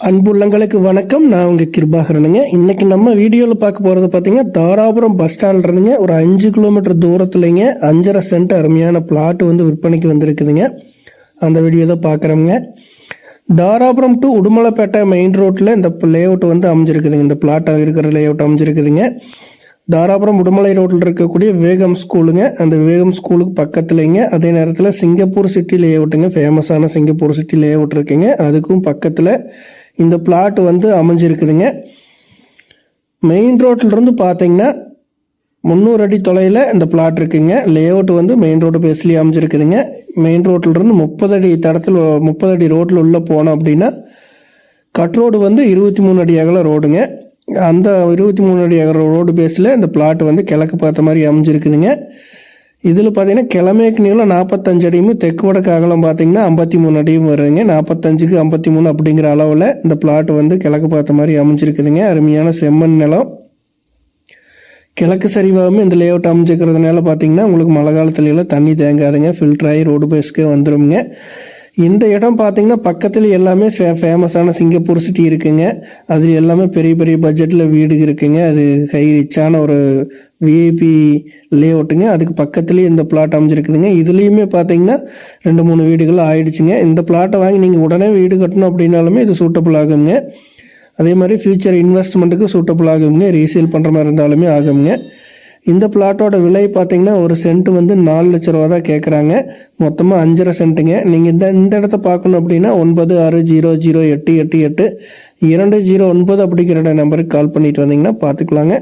அன்புள்ளங்களுக்கு வணக்கம். நான் உங்கள் கிருபாகரனுங்க. இன்றைக்கி நம்ம வீடியோவில் பார்க்க போகிறது பார்த்திங்கன்னா தாராபுரம் பஸ் ஸ்டாண்ட் இருந்துங்க ஒரு 5 கிலோமீட்டர் தூரத்துலைங்க 5.5 சென்ட் அருமையான பிளாட் வந்து விற்பனைக்கு வந்திருக்குதுங்க. அந்த வீடியோ தான் பார்க்குறோங்க. தாராபுரம் டு உடுமலைப்பேட்டை மெயின் ரோட்டில் இந்த லேஅவுட் வந்து அமைஞ்சிருக்குதுங்க. இந்த பிளாட்டாக இருக்கிற லேஅவுட் அமைஞ்சிருக்குதுங்க. தாராபுரம் உடுமலை ரோட்டில் இருக்கக்கூடிய விவேகம் ஸ்கூலுங்க. அந்த விவேகம் ஸ்கூலுக்கு பக்கத்துலேங்க. அதே நேரத்தில் சிங்கப்பூர் சிட்டி லேஅவுட்டுங்க, ஃபேமஸான சிங்கப்பூர் சிட்டி லேஅவுட் இருக்குங்க. அதுக்கும் பக்கத்தில் இந்த பிளாட் வந்து அமைஞ்சிருக்குதுங்க. மெயின் ரோட்டிலிருந்து பார்த்தீங்கன்னா 300 அடி தொலைவில் இந்த பிளாட் இருக்குங்க. லேஅவுட் வந்து மெயின் ரோடு பேஸ்லேயே அமைஞ்சிருக்குதுங்க. மெயின் ரோட்டிலிருந்து 30 அடி தடத்தில் 30 அடி ரோட்டில் உள்ளே போனோம் அப்படின்னா கட் ரோடு வந்து 23 அடி அகல ரோடுங்க. அந்த 23 அடி அகல ரோடு பேஸில் இந்த பிளாட் வந்து கிழக்கு பார்த்த மாதிரி அமைஞ்சிருக்குதுங்க. இதில் பார்த்தீங்கன்னா கிழமைக்கு நீளம் 45 அடியும் தெற்கு வடக்கு அகலம் பார்த்தீங்கன்னா 53 அடியும் வருதுங்க. 45க்கு 53 அப்படிங்கிற அளவில் இந்த பிளாட் வந்து கிழக்கு பார்த்த மாதிரி அமைஞ்சிருக்குதுங்க. அருமையான செம்மண் நிலம். கிழக்கு சரிவாகவும் இந்த லேஅவுட் அமைஞ்சிக்கிறதுனால பார்த்தீங்கன்னா உங்களுக்கு மழை காலத்துலலாம் தண்ணி தேங்காதுங்க. ஃபில்டர் ஆகி ரோடு பேஸ்க்கே வந்துடுங்க. இந்த இடம் பார்த்தீங்கன்னா பக்கத்தில் எல்லாமே ஃபேமஸான சிங்கப்பூர் சிட்டி இருக்குங்க. அது எல்லாமே பெரிய பெரிய பட்ஜெட்டில் வீடு இருக்குங்க. அது ஹை ரிச்சான ஒரு விஐபி லேஅவுட்டுங்க. அதுக்கு பக்கத்துலேயே இந்த பிளாட் அமைஞ்சிருக்குதுங்க. இதுலேயுமே பார்த்தீங்கன்னா 2-3 வீடுகள் ஆயிடுச்சுங்க. இந்த பிளாட்டை வாங்கி நீங்கள் உடனே வீடு கட்டணும் அப்படின்னாலுமே இது சூட்டபிள் ஆகுங்க. அதே மாதிரி ஃபியூச்சர் இன்வெஸ்ட்மெண்ட்டுக்கு சூட்டபிள் ஆகுங்க. ரீசேல் பண்ணுற மாதிரி இருந்தாலுமே ஆகுங்க. இந்த பிளாட்டோட விலை பார்த்தீங்கன்னா ஒரு சென்ட் வந்து 4 லட்ச ரூபா தான் கேட்குறாங்க. மொத்தமாக 5.5 சென்ட்டுங்க. நீங்கள் இந்த இடத்த பார்க்கணும் அப்படின்னா 9600888209 அப்படிங்கிற நம்பருக்கு கால் பண்ணிட்டு வந்தீங்கன்னா பார்த்துக்கலாங்க.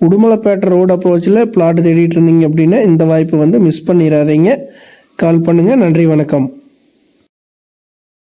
உடுமலைப்பேட்டை ரோடு அப்ரோச்சில் பிளாட் தேடிட்டு இருந்தீங்க அப்படின்னா இந்த வாய்ப்பு வந்து மிஸ் பண்ணிடாதீங்க. கால் பண்ணுங்கள். நன்றி, வணக்கம்.